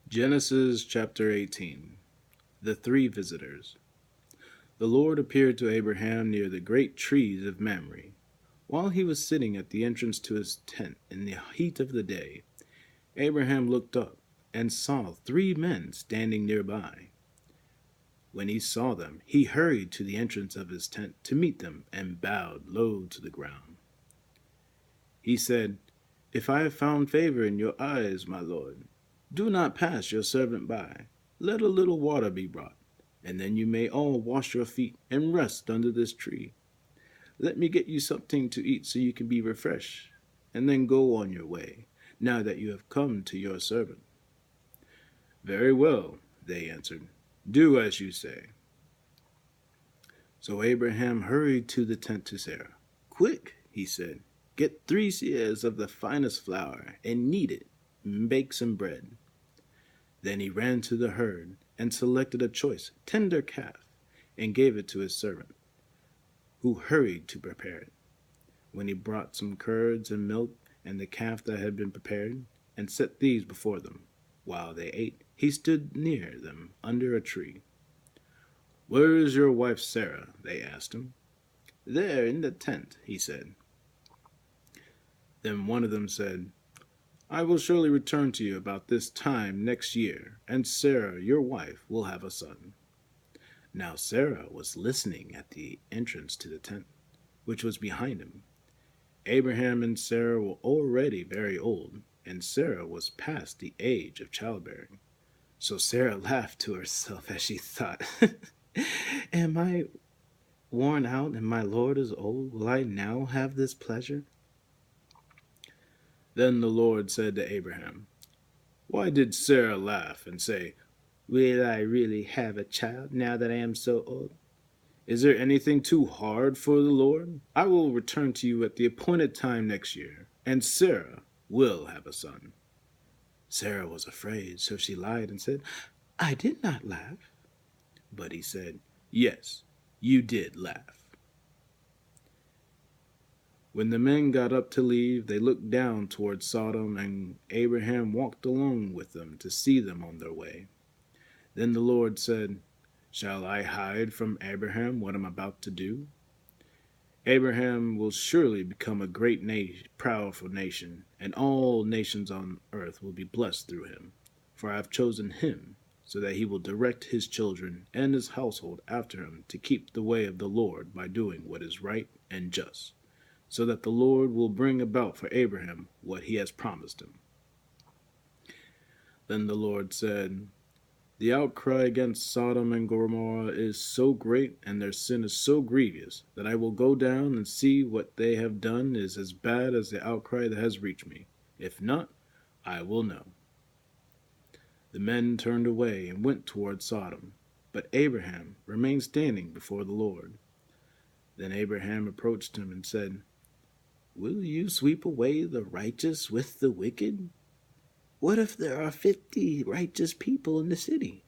Genesis chapter 18. The three visitors. The Lord appeared to Abraham near the great trees of Mamre, while he was sitting at the entrance to his tent in the heat of the day. Abraham looked up and saw three men standing nearby. When he saw them, he hurried to the entrance of his tent to meet them and bowed low to the ground. He said, "If I have found favor in your eyes, my Lord, do not pass your servant by. Let a little water be brought, and then you may all wash your feet and rest under this tree. Let me get you something to eat so you can be refreshed, and then go on your way, now that you have come to your servant." "Very well," they answered. "Do as you say." So Abraham hurried to the tent to Sarah. "Quick," he said, "get 3 seahs of the finest flour and knead it, and bake some bread." Then he ran to the herd and selected a choice, tender calf and gave it to his servant, who hurried to prepare it. When he brought some curds and milk and the calf that had been prepared and set these before them, while they ate, he stood near them under a tree. "Where is your wife Sarah?" they asked him. "There in the tent," he said. Then one of them said, "I will surely return to you about this time next year, and Sarah, your wife, will have a son." Now Sarah was listening at the entrance to the tent, which was behind him. Abraham and Sarah were already very old, and Sarah was past the age of childbearing. So Sarah laughed to herself as she thought, "Am I worn out and my Lord is old? Will I now have this pleasure?" Then the Lord said to Abraham, "Why did Sarah laugh and say, 'Will I really have a child now that I am so old?' Is there anything too hard for the Lord? I will return to you at the appointed time next year, and Sarah will have a son." Sarah was afraid, so she lied and said, "I did not laugh." But he said, "Yes, you did laugh." When the men got up to leave, they looked down toward Sodom, and Abraham walked along with them to see them on their way. Then the Lord said, "Shall I hide from Abraham what I'm about to do? Abraham will surely become a great powerful nation, and all nations on earth will be blessed through him. For I have chosen him, so that he will direct his children and his household after him to keep the way of the Lord by doing what is right and just, so that the Lord will bring about for Abraham what he has promised him." Then the Lord said, "The outcry against Sodom and Gomorrah is so great, and their sin is so grievous, that I will go down and see what they have done is as bad as the outcry that has reached me. If not, I will know." The men turned away and went toward Sodom, but Abraham remained standing before the Lord. Then Abraham approached him and said, "Will you sweep away the righteous with the wicked? What if there are 50 righteous people in the city?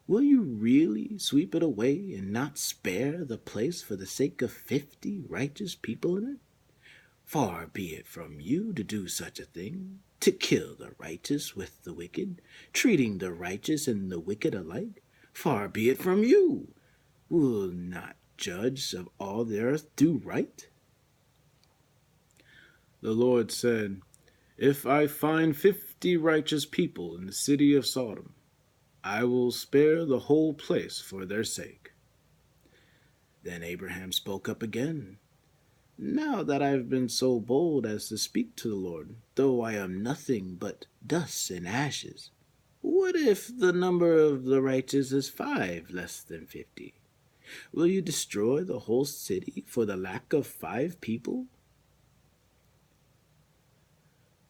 Will you really sweep it away and not spare the place for the sake of 50 righteous people in it? Far be it from you to do such a thing, to kill the righteous with the wicked, treating the righteous and the wicked alike. Far be it from you. Will not judge of all the earth do right?" The Lord said, "If I find 50 righteous people in the city of Sodom, I will spare the whole place for their sake." Then Abraham spoke up again. "Now that I have been so bold as to speak to the Lord, though I am nothing but dust and ashes, what if the number of the righteous is 5 less than 50? Will you destroy the whole city for the lack of 5 people?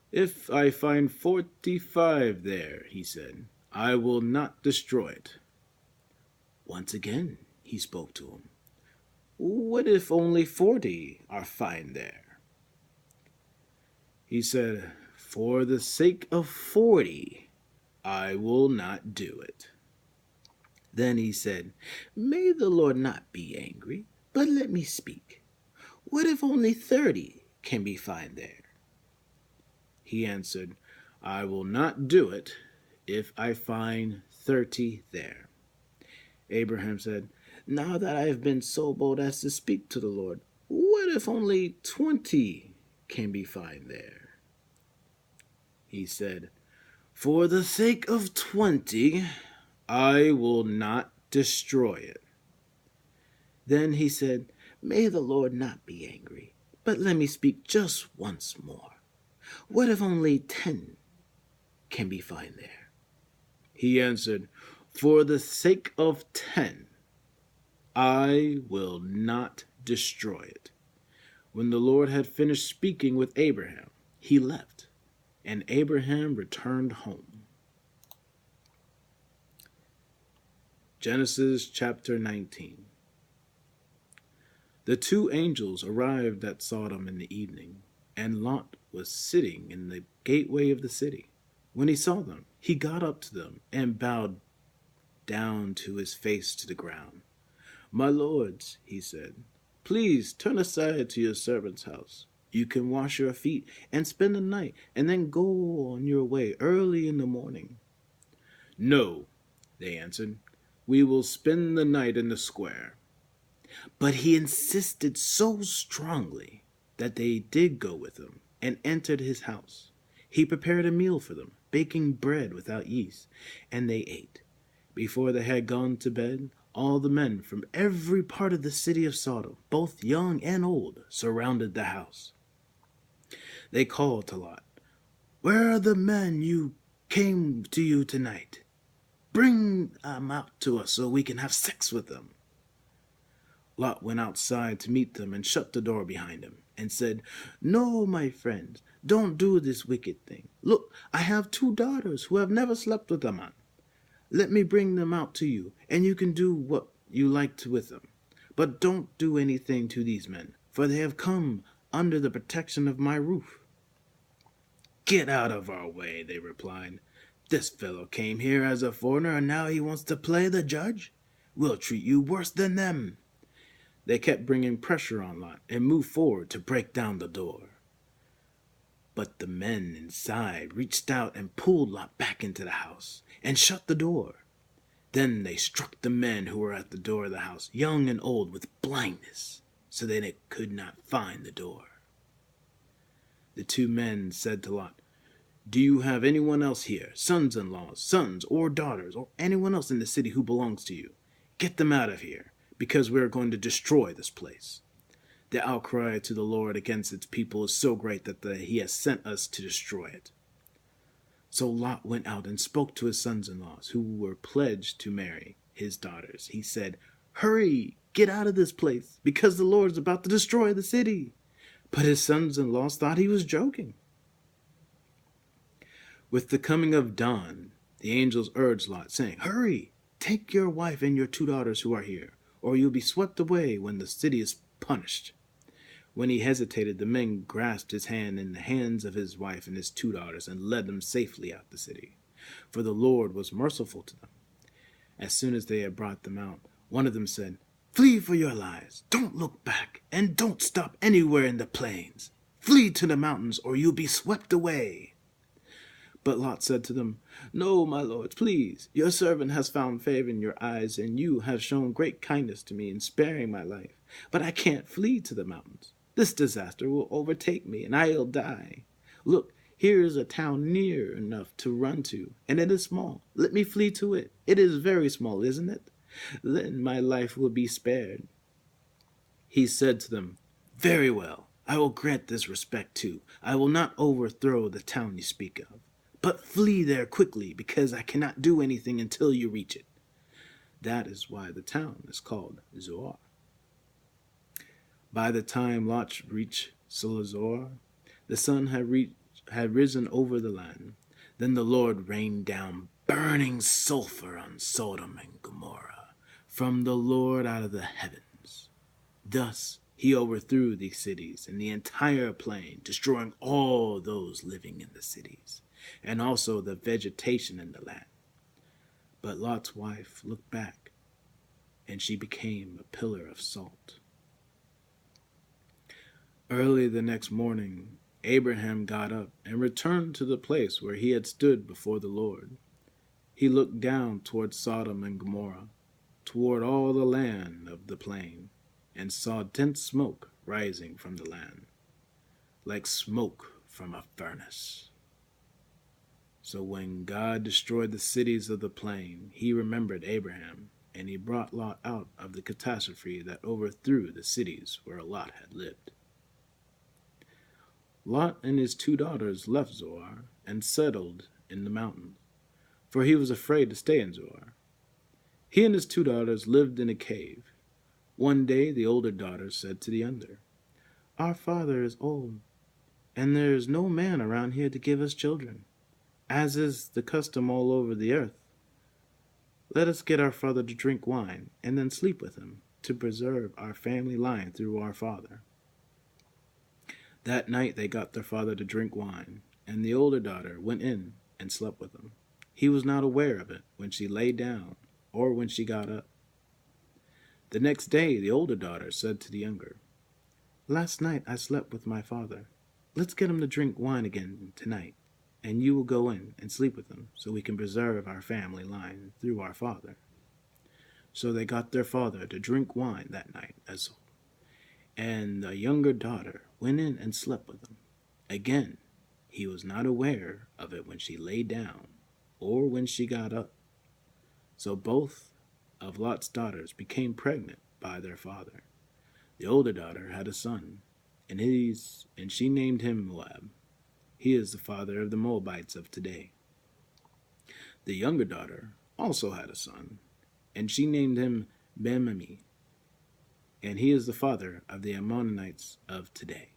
If I find 45 there," he said, "I will not destroy it." Once again he spoke to him. "What if only 40 are found there?" He said, "For the sake of 40, I will not do it." Then he said, "May the Lord not be angry, but let me speak. What if only 30 can be found there?" He answered, "I will not do it if I find 30 there. Abraham said, Now that I have been so bold as to speak to the Lord, what if only 20 can be found there? He said, For the sake of 20, I will not destroy it. Then he said, May the Lord not be angry, but let me speak just once more. What if only 10 can be found there? He answered, For the sake of 10, I will not destroy it. When the Lord had finished speaking with Abraham, he left, and Abraham returned home. Genesis chapter 19. The two angels arrived at Sodom in the evening, and Lot was sitting in the gateway of the city. When he saw them, he got up to them and bowed down to his face to the ground. My lords, he said, please turn aside to your servant's house. You can wash your feet and spend the night, and then go on your way early in the morning. No, they answered, we will spend the night in the square. But he insisted so strongly that they did go with him and entered his house. He prepared a meal for them, baking bread without yeast, and they ate. Before they had gone to bed, all the men from every part of the city of Sodom, both young and old, surrounded the house. They called to Lot, Where are the men who came to you tonight? Bring them out to us so we can have sex with them. Lot went outside to meet them and shut the door behind him and said, No, my friends, don't do this wicked thing. Look, I have 2 daughters who have never slept with a man. Let me bring them out to you, and you can do what you like with them. But don't do anything to these men, for they have come under the protection of my roof. Get out of our way, they replied. This fellow came here as a foreigner, and now he wants to play the judge? We'll treat you worse than them. They kept bringing pressure on Lot and moved forward to break down the door. But the men inside reached out and pulled Lot back into the house and shut the door. Then they struck the men who were at the door of the house, young and old, with blindness, so that they could not find the door. The 2 men said to Lot, Do you have anyone else here, sons-in-laws, sons or daughters, or anyone else in the city who belongs to you? Get them out of here, because we are going to destroy this place. The outcry to the Lord against its people is so great that he has sent us to destroy it. So Lot went out and spoke to his sons-in-laws, who were pledged to marry his daughters. He said, Hurry, get out of this place, because the Lord is about to destroy the city. But his sons-in-laws thought he was joking. With the coming of dawn, the angels urged Lot, saying, Hurry, take your wife and your 2 daughters who are here, or you'll be swept away when the city is punished. When he hesitated, the men grasped his hand in the hands of his wife and his 2 daughters and led them safely out the city, for the Lord was merciful to them. As soon as they had brought them out, one of them said, Flee for your lives, don't look back, and don't stop anywhere in the plains. Flee to the mountains, or you'll be swept away. But Lot said to them, No, my lords, please. Your servant has found favor in your eyes, and you have shown great kindness to me in sparing my life. But I can't flee to the mountains. This disaster will overtake me, and I'll die. Look, here is a town near enough to run to, and it is small. Let me flee to it. It is very small, isn't it? Then my life will be spared. He said to them, Very well, I will grant this respect too. I will not overthrow the town you speak of. But flee there quickly, because I cannot do anything until you reach it. That is why the town is called Zoar. By the time Lot reached Zoar, the sun had risen over the land. Then the Lord rained down burning sulfur on Sodom and Gomorrah from the Lord out of the heavens. Thus he overthrew these cities and the entire plain, destroying all those living in the cities, and also the vegetation in the land. But Lot's wife looked back, and she became a pillar of salt. Early the next morning, Abraham got up and returned to the place where he had stood before the Lord. He looked down toward Sodom and Gomorrah, toward all the land of the plain, and saw dense smoke rising from the land, like smoke from a furnace. So when God destroyed the cities of the plain, he remembered Abraham, and he brought Lot out of the catastrophe that overthrew the cities where Lot had lived. Lot and his 2 daughters left Zoar and settled in the mountains, for he was afraid to stay in Zoar. He and his 2 daughters lived in a cave. One day the older daughter said to the younger, "Our father is old, and there is no man around here to give us children, as is the custom all over the earth. Let us get our father to drink wine, and then sleep with him, to preserve our family line through our father." That night they got their father to drink wine, and the older daughter went in and slept with him. He was not aware of it when she lay down or when she got up. The next day the older daughter said to the younger, "Last night I slept with my father. Let's get him to drink wine again tonight, and you will go in and sleep with him, so we can preserve our family line through our father." So they got their father to drink wine that night, and the younger daughter went in and slept with him. Again, he was not aware of it when she lay down or when she got up. So both of Lot's daughters became pregnant by their father. The older daughter had a son, and she named him Moab. He is the father of the Moabites of today. The younger daughter also had a son, and she named him Ben-ammi, and he is the father of the Ammonites of today.